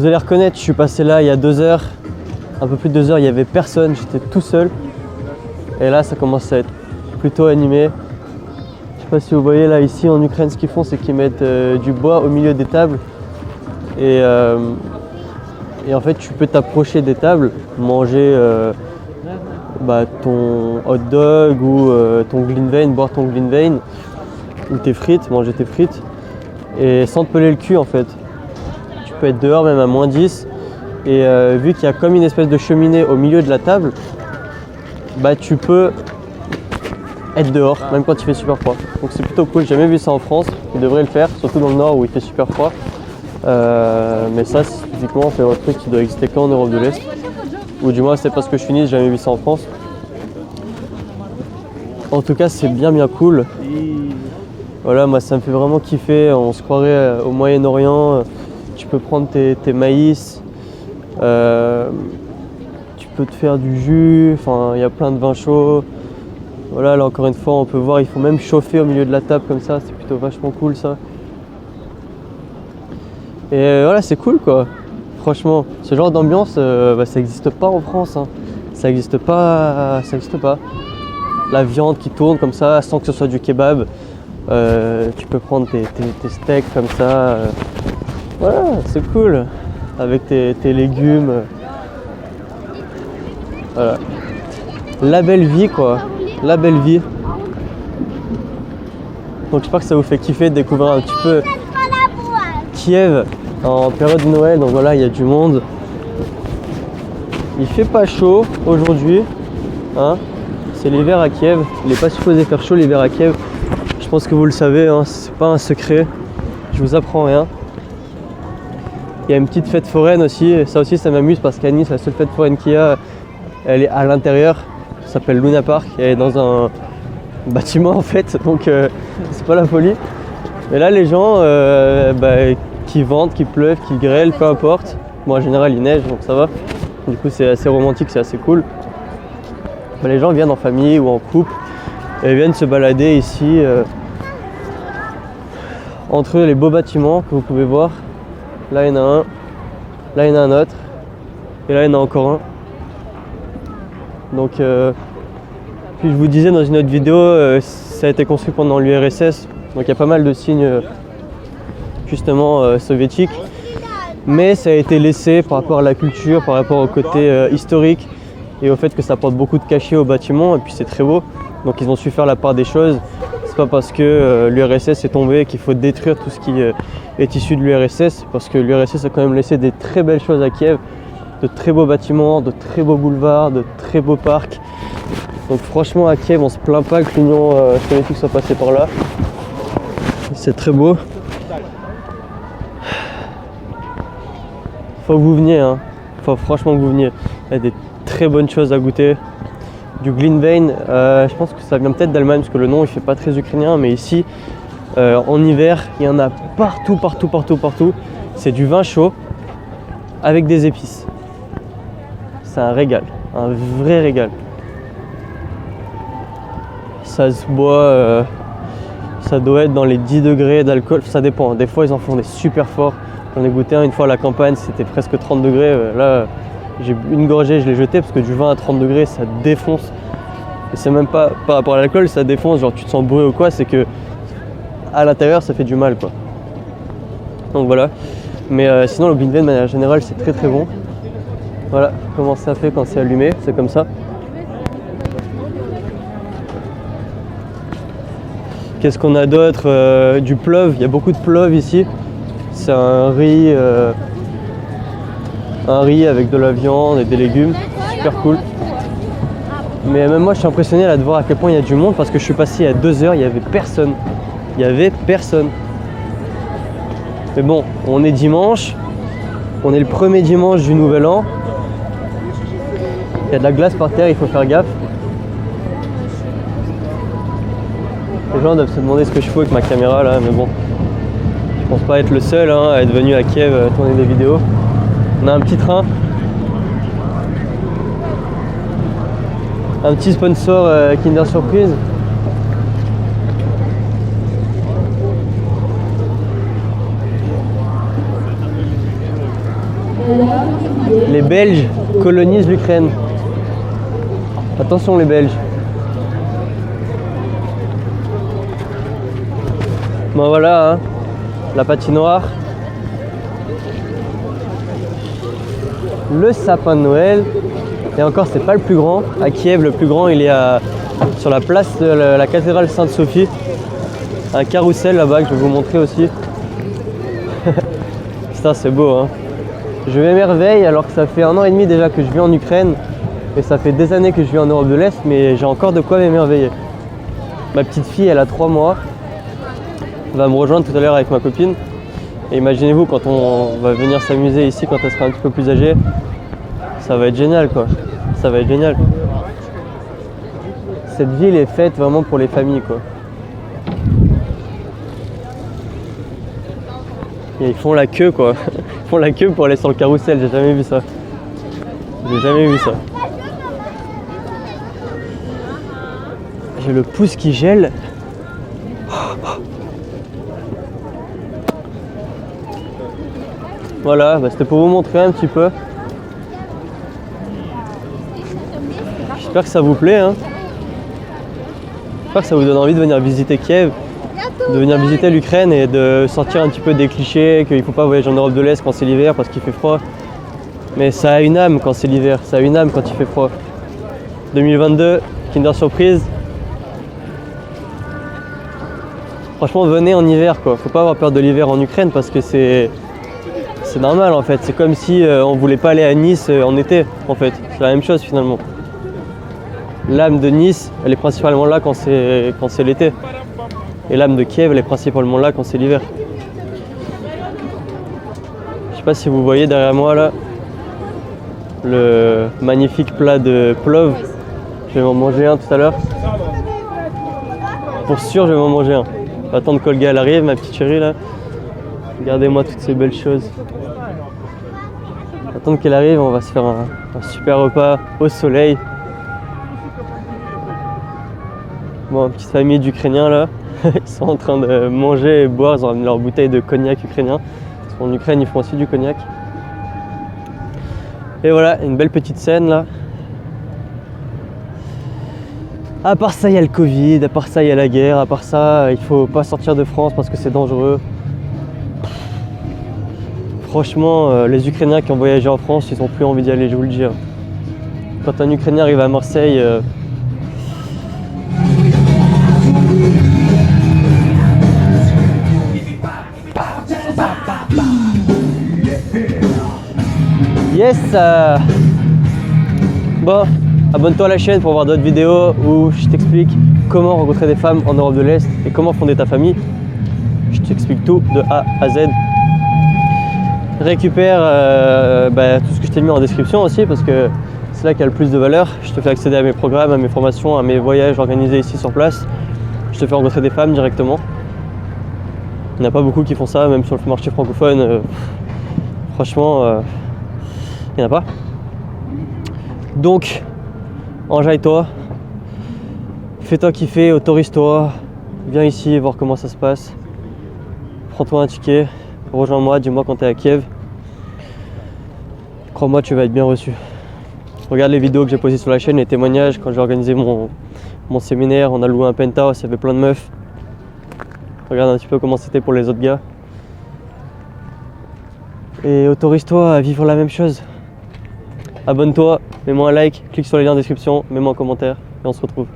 Vous allez reconnaître, je suis passé là il y a 2 heures, un peu plus de 2 heures, il n'y avait personne, j'étais tout seul. Et là, ça commence à être plutôt animé. Je sais pas si vous voyez là, ici en Ukraine, ce qu'ils font, c'est qu'ils mettent du bois au milieu des tables. Et en fait, tu peux t'approcher des tables, manger ton hot dog ou ton Glühwein, boire ton Glühwein ou tes frites, manger tes frites et sans te peler le cul en fait. Tu peux être dehors même à moins 10 et vu qu'il y a comme une espèce de cheminée au milieu de la table, tu peux être dehors même quand il fait super froid. Donc c'est plutôt cool, j'ai jamais vu ça en France, ils devraient le faire, surtout dans le nord où il fait super froid. Mais ça, typiquement, c'est un truc qui doit exister qu'en Europe de l'Est. Ou du moins, c'est parce que je suis né, j'ai jamais vu ça en France. En tout cas, c'est bien cool. Voilà, moi, ça me fait vraiment kiffer. On se croirait au Moyen-Orient. Tu peux prendre tes maïs. Tu peux te faire du jus. Enfin, il y a plein de vins chauds. Voilà, là, encore une fois, on peut voir, il faut même chauffer au milieu de la table comme ça. C'est plutôt vachement cool, ça. Et voilà, c'est cool quoi. Franchement, ce genre d'ambiance, ça n'existe pas en France. Hein. Ça n'existe pas. La viande qui tourne comme ça, sans que ce soit du kebab. Tu peux prendre tes steaks comme ça. Voilà, c'est cool. Avec tes légumes. Voilà. La belle vie quoi. La belle vie. Donc j'espère que ça vous fait kiffer de découvrir un petit peu Kiev en période de Noël, donc voilà, il y a du monde. Il fait pas chaud aujourd'hui, hein. C'est l'hiver à Kiev. Il n'est pas supposé faire chaud l'hiver à Kiev. Je pense que vous le savez, hein, c'est pas un secret. Je vous apprends rien. Il y a une petite fête foraine aussi. Et ça aussi, ça m'amuse parce qu'à Nice, la seule fête foraine qu'il y a, elle est à l'intérieur. Ça s'appelle Luna Park. Elle est dans un bâtiment en fait, donc c'est pas la folie. Et là, les gens qui ventent, qui pleuvent, qui grêlent, peu importe. Bon, en général, il neige, donc ça va. Du coup, c'est assez romantique, c'est assez cool. Les gens viennent en famille ou en couple et viennent se balader ici entre les beaux bâtiments que vous pouvez voir. Là, il y en a un. Là, il y en a un autre. Et là, il y en a encore un. Donc, puis je vous disais dans une autre vidéo, ça a été construit pendant l'URSS. Donc, il y a pas mal de signes justement soviétiques. Mais ça a été laissé par rapport à la culture, par rapport au côté historique et au fait que ça apporte beaucoup de cachet au bâtiment. Et puis, c'est très beau. Donc, ils ont su faire la part des choses. C'est pas parce que l'URSS est tombée qu'il faut détruire tout ce qui est issu de l'URSS, parce que l'URSS a quand même laissé des très belles choses à Kiev, de très beaux bâtiments, de très beaux boulevards, de très beaux parcs. Donc franchement à Kiev on se plaint pas que l'Union soviétique soit passée par là. C'est très beau. Faut que vous veniez, hein. Faut franchement que vous veniez. Il y a des très bonnes choses à goûter. Du Glühwein, je pense que ça vient peut-être d'Allemagne parce que le nom il fait pas très ukrainien, mais ici en hiver il y en a partout. C'est du vin chaud avec des épices. C'est un régal, un vrai régal. Ça se boit, ça doit être dans les 10 degrés d'alcool, ça dépend. Des fois ils en font des super forts. J'en ai goûté un une fois à la campagne, c'était presque 30 degrés. Là, j'ai bu une gorgée, je l'ai jeté parce que du vin à 30 degrés, ça défonce. Et c'est même pas par rapport à l'alcool, ça défonce, genre tu te sens bourré ou quoi, c'est que à l'intérieur, ça fait du mal, quoi. Donc voilà. Mais sinon, le Glühwein, de manière générale, c'est très bon. Voilà comment ça fait quand c'est allumé, c'est comme ça. Qu'est-ce qu'on a d'autre? Du plov, il y a beaucoup de plov ici. C'est un riz avec de la viande et des légumes, super cool. Mais même moi je suis impressionné là de voir à quel point il y a du monde parce que je suis passé il y a 2 heures, il n'y avait personne. Mais bon, on est dimanche, on est le premier dimanche du nouvel an. Il y a de la glace par terre, il faut faire gaffe. Les gens doivent se demander ce que je fais avec ma caméra là, mais bon. Je pense pas être le seul à être venu à Kiev tourner des vidéos. On a un petit train. Un petit sponsor Kinder Surprise. Les Belges colonisent l'Ukraine. Attention les Belges. Bon voilà, hein, la patinoire. Le sapin de Noël. Et encore, c'est pas le plus grand. À Kiev, le plus grand, il est sur la place de la cathédrale Sainte-Sophie. Un carrousel là-bas que je vais vous montrer aussi. Putain, c'est beau, hein. Je m'émerveille alors que ça fait 1 an et demi déjà que je vis en Ukraine. Et ça fait des années que je vis en Europe de l'Est, mais j'ai encore de quoi m'émerveiller. Ma petite fille, elle a 3 mois. Elle va me rejoindre tout à l'heure avec ma copine. Et imaginez-vous quand on va venir s'amuser ici, quand elle sera un petit peu plus âgée. Ça va être génial, quoi. Ça va être génial. Cette ville est faite vraiment pour les familles, quoi. Et ils font la queue, quoi. Ils font la queue pour aller sur le carrousel, j'ai jamais vu ça. J'ai jamais vu ça. J'ai le pouce qui gèle. Voilà, bah c'était pour vous montrer un petit peu. J'espère que ça vous plaît, hein. J'espère que ça vous donne envie de venir visiter Kiev, de venir visiter l'Ukraine et de sortir un petit peu des clichés qu'il ne faut pas voyager en Europe de l'Est quand c'est l'hiver parce qu'il fait froid. Mais ça a une âme quand c'est l'hiver, ça a une âme quand il fait froid. 2022, Kinder Surprise. Franchement, venez en hiver, quoi. Faut pas avoir peur de l'hiver en Ukraine parce que c'est normal en fait. C'est comme si on voulait pas aller à Nice en été, en fait. C'est la même chose finalement. L'âme de Nice, elle est principalement là quand c'est l'été. Et l'âme de Kiev, elle est principalement là quand c'est l'hiver. Je sais pas si vous voyez derrière moi là le magnifique plat de plov. Je vais m'en manger un tout à l'heure. Pour sûr, je vais m'en manger un. Je vais attendre qu'Olga elle arrive, ma petite chérie là. Regardez-moi toutes ces belles choses. Je vais attendre qu'elle arrive, on va se faire un super repas au soleil. Bon, une petite famille d'Ukrainiens là. Ils sont en train de manger et boire, ils ont ramené leur bouteille de cognac ukrainien. Parce qu'en Ukraine, ils font aussi du cognac. Et voilà, une belle petite scène là. À part ça, il y a le Covid, à part ça, il y a la guerre, à part ça, il faut pas sortir de France parce que c'est dangereux. Franchement, les Ukrainiens qui ont voyagé en France, ils n'ont plus envie d'y aller, je vous le dis. Quand un Ukrainien arrive à Marseille, yes. Bon, abonne-toi à la chaîne pour voir d'autres vidéos où je t'explique comment rencontrer des femmes en Europe de l'Est et comment fonder ta famille. Je t'explique tout de A à Z. Récupère tout ce que je t'ai mis en description aussi parce que c'est là qu'il y a le plus de valeur. Je te fais accéder à mes programmes, à mes formations, à mes voyages organisés ici sur place. Je te fais rencontrer des femmes directement. Il n'y en a pas beaucoup qui font ça, même sur le marché francophone. Franchement, il n'y en a pas. Donc, enjaille-toi, fais-toi kiffer, autorise-toi, viens ici voir comment ça se passe. Prends-toi un ticket, rejoins-moi, dis-moi quand tu es à Kiev. Crois-moi, tu vas être bien reçu. Regarde les vidéos que j'ai posées sur la chaîne, les témoignages, quand j'ai organisé mon séminaire, on a loué un penthouse, il y avait plein de meufs. Regarde un petit peu comment c'était pour les autres gars. Et autorise-toi à vivre la même chose. Abonne-toi, mets-moi un like, clique sur les liens en description, mets-moi un commentaire et on se retrouve.